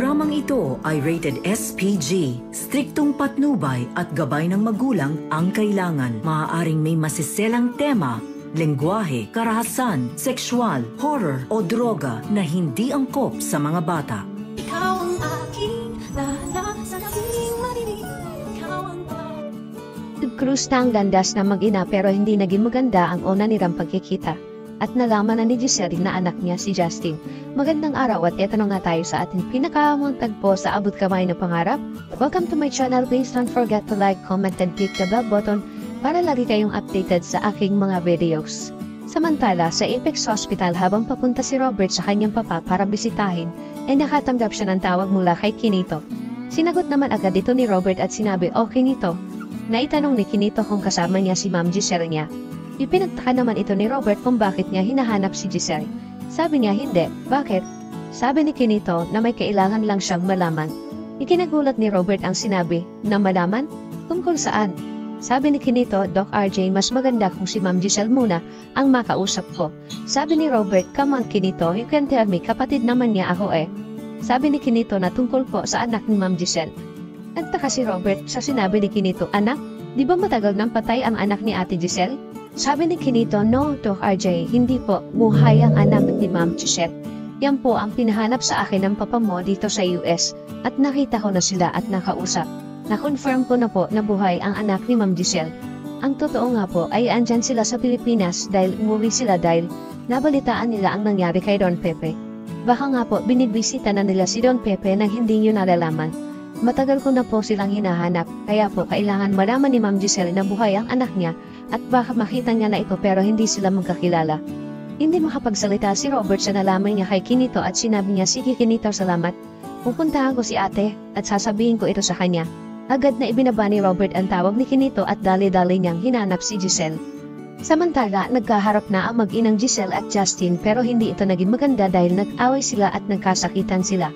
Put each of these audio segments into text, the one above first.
programang ito ay rated SPG. Striktong patnubay at gabay ng magulang ang kailangan. Maaaring may masiselang tema, lengguwahe, karahasan, sexual, horror o droga na hindi angkop sa mga bata. Ikaw ang aking lahat sa aking marinig. Ikaw ang Nag-cruise na ang landas na mag-ina pero hindi naging maganda ang una nilang pagkikita. At nalaman na ni Giselle na anak niya si Justin. Magandang araw at eto na nga tayo sa ating pinakaamang tagpo sa abot kamay na pangarap. Welcome to my channel. Please don't forget to like, comment, and click the bell button para lagi kayong updated sa aking mga videos. Samantala, sa Apex Hospital habang papunta si Robert sa kanyang papa para bisitahin, ay nakatanggap siya ng tawag mula kay Kinito. Sinagot naman agad ito ni Robert at sinabi, "Oh Kinito." Naitanong ni Kinito kung kasama niya si Ma'am Giselle niya. Ipinagtaka naman ito ni Robert kung bakit niya hinahanap si Giselle. Sabi niya hindi. Bakit? Sabi ni Kinito na may kailangan lang siyang malaman. Ikinagulat ni Robert ang sinabi na malaman? Tungkol saan? Sabi ni Kinito, "Doc RJ, mas maganda kung si Ma'am Giselle muna ang makausap ko." Sabi ni Robert, "Come on Kinito, you can tell me, kapatid naman niya ako eh." Sabi ni Kinito na tungkol po sa anak ni Ma'am Giselle. Nagtaka si Robert sa sinabi ni Kinito, "Anak? Di ba matagal nang patay ang anak ni Ate Giselle?" Sabi ni Kinito, "No, Doc RJ, hindi po. Buhay ang anak ni Ma'am Giselle. Yan po ang pinahanap sa akin ng papa mo dito sa US at nakita ko na sila at nakausap. Na-confirm ko na po na buhay ang anak ni Ma'am Giselle. Ang totoo nga po ay andyan sila sa Pilipinas dahil umuwi sila dahil nabalitaan nila ang nangyari kay Don Pepe. Baka nga po binibisita na nila si Don Pepe nang hindi nyo nalalaman. Matagal ko na po silang hinahanap, kaya po kailangan malaman ni Ma'am Giselle na buhay ang anak niya at baka makita niya na ito pero hindi sila magkakilala." Hindi makapagsalita si Robert sa nalaman niya kay Kinito at sinabi niya, "Sige Kinito, salamat. Pupuntahan ko si ate at sasabihin ko ito sa kanya." Agad na ibinaba ni Robert ang tawag ni Kinito at dali-dali niyang hinanap si Giselle. Samantala, nagkaharap na ang mag-inang Giselle at Justin pero hindi ito naging maganda dahil nag-away sila at nagkasakitan sila.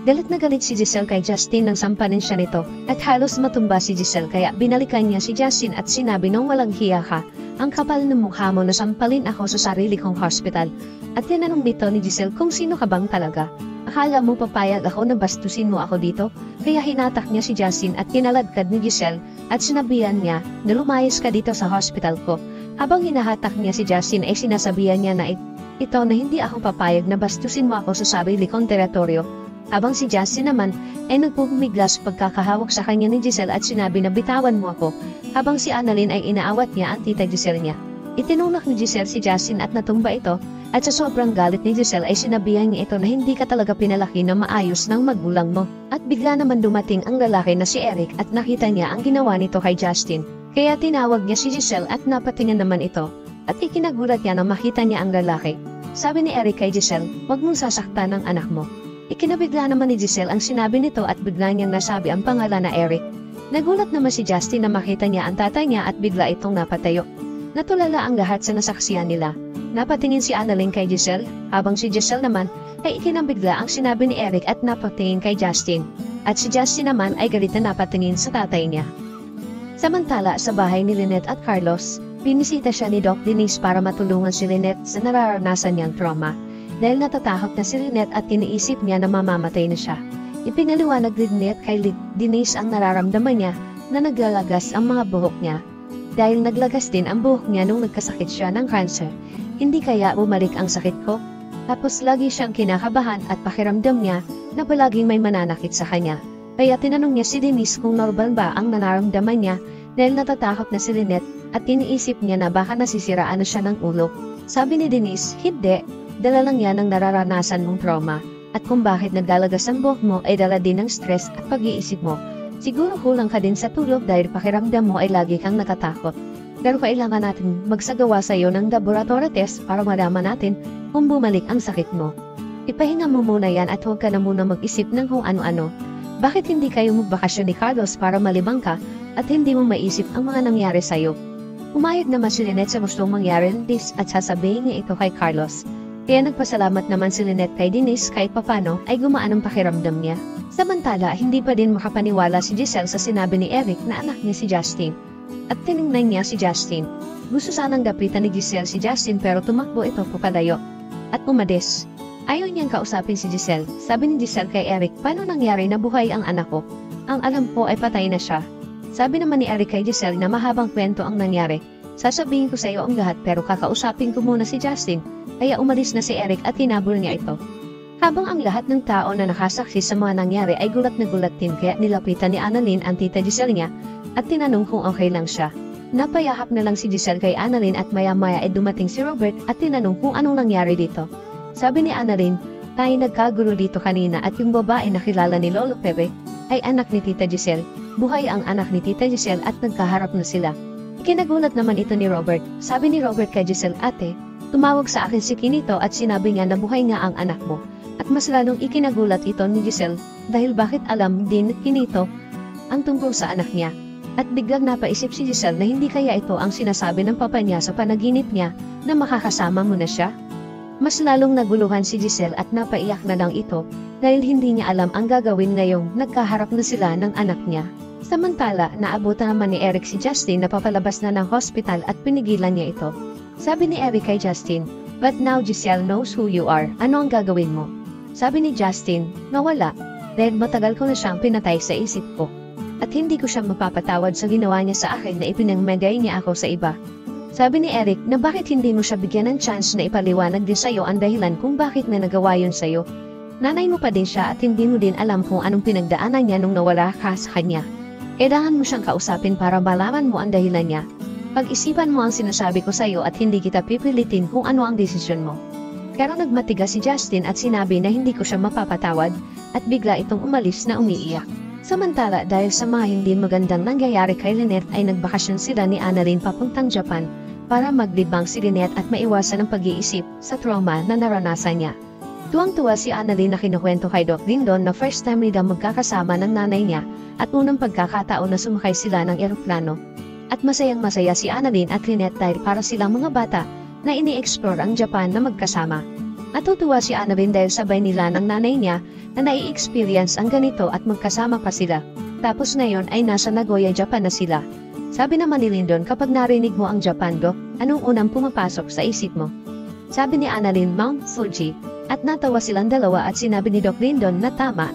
Galit na galit si Giselle kay Justin nang sampanin siya nito at halos matumba si Giselle kaya binalikan niya si Justin at sinabi nang walang hiya ka, "Ang kapal ng mukha mo na sampalin ako sa sarili kong hospital." At tinanong dito ni Giselle kung sino ka bang talaga. "Akala mo papayag ako na bastusin mo ako dito?" Kaya hinatak niya si Justin at kinaladkad ni Giselle at sinabihan niya na lumayas ka dito sa hospital ko. Habang hinahatak niya si Justin ay sinasabihan niya na ito na hindi ako papayag na bastusin mo ako sa sarili kong teritoryo. Habang si Justin naman ay nagpupumiglas pagkakahawak sa kanya ni Giselle at sinabi na bitawan mo ako, habang si Annalyn ay inaawat niya ang tita Giselle niya. Itinulak ni Giselle si Justin at natumba ito at sa sobrang galit ni Giselle ay sinabihan niya ito na hindi ka talaga pinalaki na maayos ng magulang mo. At bigla naman dumating ang lalaki na si Eric at nakita niya ang ginawa nito kay Justin. Kaya tinawag niya si Giselle at napatingin naman ito at ikinagulat niya na makita niya ang lalaki. Sabi ni Eric kay Giselle, "Huwag mong sasaktan ang anak mo." Ikinabigla naman ni Giselle ang sinabi nito at bigla niyang nasabi ang pangalan na Eric. Nagulat naman si Justin na makita niya ang tatay niya at bigla itong napatayo. Natulala ang lahat sa nasaksihan nila. Napatingin si Annalyn kay Giselle, habang si Giselle naman ay ikinabigla ang sinabi ni Eric at napatingin kay Justin. At si Justin naman ay galit na napatingin sa tatay niya. Samantala sa bahay ni Lynette at Carlos, binisita siya ni Doc Denise para matulungan si Lynette sa nararanasan niyang trauma. Dahil natatakot na si Lynette at iniisip niya na mamamatay na siya. Ipinaliwanag ni Lynette kay Denise ang nararamdaman niya na naglalagas ang mga buhok niya. Dahil naglagas din ang buhok niya nung nagkasakit siya ng cancer. "Hindi kaya bumalik ang sakit ko?" Tapos lagi siyang kinakabahan at pakiramdam niya na palaging may mananakit sa kanya. Kaya tinanong niya si Denise kung normal ba ang nararamdaman niya dahil natatakot na si Lynette at iniisip niya na baka nasisiraan na siya ng ulo. Sabi ni Denise, "Hindi. Dala lang yan ang nararanasan mong trauma. At kung bakit nagdalagas ang buhok mo ay dala din ng stress at pag-iisip mo. Siguro kulang ka din sa tulog dahil pakiramdam mo ay lagi kang natatakot. Pero kailangan natin magsagawa sa iyo ng laboratory test para malaman natin kung bumalik ang sakit mo. Ipahinga mo muna yan at huwag ka na muna mag-isip ng kung ano-ano. Bakit hindi kayo magbakasyon ni Carlos para malibang ka at hindi mo maisip ang mga nangyari sa'yo?" Umayag naman si Lynette sa gustong mangyari ng this at sasabihin niya ito kay Carlos. Kaya nagpasalamat naman si Lynette kay Denise kahit papano ay gumaan ang pakiramdam niya. Samantala, hindi pa din makapaniwala si Giselle sa sinabi ni Eric na anak niya si Justin. At tinignan niya si Justin. Gusto sanang gapitan ni Giselle si Justin pero tumakbo ito papalayo. At umalis. Ayaw niyang kausapin si Giselle. Sabi ni Giselle kay Eric, paano nangyari na buhay ang anak ko? Ang alam ko ay patay na siya. Sabi naman ni Eric kay Giselle na mahabang kwento ang nangyari. Sasabihin ko sa iyo ang lahat pero kakausapin ko muna si Justin. Kaya umalis na si Eric at hinabol niya ito. Habang ang lahat ng tao na nakasaksi sa mga nangyari ay gulat na gulat din kaya nilapitan ni Annalyn ang tita Giselle niya at tinanong kung okay lang siya. Napayahap na lang si Giselle kay Annalyn at maya-maya ay dumating si Robert at tinanong kung anong nangyari dito. Sabi ni Annalyn, tayo nagkagulo dito kanina at yung babae na kilala ni Lolo Pepe ay anak ni Tita Giselle. Buhay ang anak ni Tita Giselle at nagkaharap na sila. Ikinagulat naman ito ni Robert. Sabi ni Robert kay Giselle, ate, tumawag sa akin si Kinito at sinabi niya na buhay nga ang anak mo. At mas lalong ikinagulat ito ni Giselle dahil bakit alam din Kinito ang tungkol sa anak niya. At biglang napaisip si Giselle na hindi kaya ito ang sinasabi ng papa niya sa panaginip niya na makakasama mo na siya. Mas lalong naguluhan si Giselle at napaiyak na lang ito dahil hindi niya alam ang gagawin ngayong nagkaharap na sila ng anak niya. Samantala, naabutan naman ni Eric si Justin na papalabas na ng hospital at pinigilan niya ito. Sabi ni Eric kay Justin, but now Giselle knows who you are, ano ang gagawin mo? Sabi ni Justin, nawala, dahil matagal ko na siyang pinatay sa isip ko. At hindi ko siya mapapatawad sa ginawa niya sa akin na ipinagmagay niya ako sa iba. Sabi ni Eric na bakit hindi mo siya bigyan ng chance na ipaliwanag din sa'yo ang dahilan kung bakit na nagawa yun sa'yo. Nanay mo pa din siya at hindi mo din alam kung anong pinagdaanan niya nung nawala ka sa kanya. Kailangan mo siyang kausapin para malaman mo ang dahilan niya. Pag-isipan mo ang sinasabi ko sa'yo at hindi kita pipilitin kung ano ang desisyon mo. Pero nagmatigas si Justin at sinabi na hindi ko siya mapapatawad at bigla itong umalis na umiiyak. Samantala dahil sa mga hindi magandang nangyayari kay Lynette ay nagbakasyon sila ni Annalyn papuntang Japan para maglibang si Lynette at maiwasan ang pag-iisip sa trauma na naranasan niya. Tuwang-tuwa si Annalyn na kinukwento kay Doc Dindon na first time nila magkakasama ng nanay niya at unang pagkakataon na sumakay sila ng eroplano. At masayang-masaya si Annalyn at Lynette dahil para silang mga bata na ini-explore ang Japan na magkasama. Natutuwa si Annalyn dahil sabay nila ng nanay niya na nai-experience ang ganito at magkasama pa sila. Tapos ngayon ay nasa Nagoya, Japan na sila. Sabi naman ni Lyndon, kapag narinig mo ang Japan, Doc, anong unang pumapasok sa isip mo? Sabi ni Annalyn, Mount Fuji. At natawa silang dalawa at sinabi ni Doc Lyndon na tama.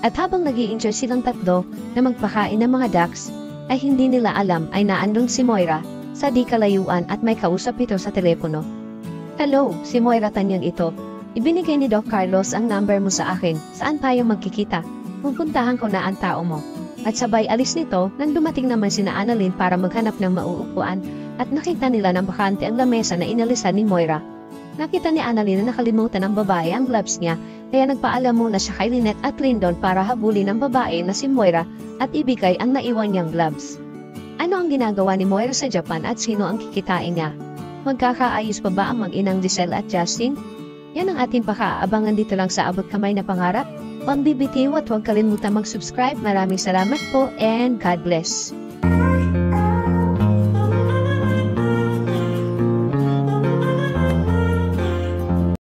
At habang nag-i-enjoy silang tatlo na magpakain ng mga ducks, ay hindi nila alam ay naandun si Moira sa di kalayuan at may kausap ito sa telepono. Hello, si Moira tanyag ito. Ibinigay ni Doc Carlos ang number mo sa akin. Saan tayo magkikita? Pupuntahan ko na ang tao mo. At sabay alis nito, nang dumating naman sina Annalyn para maghanap ng mauupuan at nakita nila ng bakante ang lamesa na inalisan ni Moira. Nakita ni Annalyn na nakalimutan ng babae ang gloves niya, kaya nagpaalam muna siya kay Lynette at Lyndon para habulin ng babae na si Moira at ibigay ang naiwan niyang gloves. Ano ang ginagawa ni Moira sa Japan at sino ang kikitain niya? Magkakaayos pa ba ang mag-inang Giselle at Justin? Yan ang ating pakaabangan dito lang sa Abot Kamay na Pangarap. Huwag bibitiw at huwag kalimutan mag-subscribe. Maraming salamat po and God bless.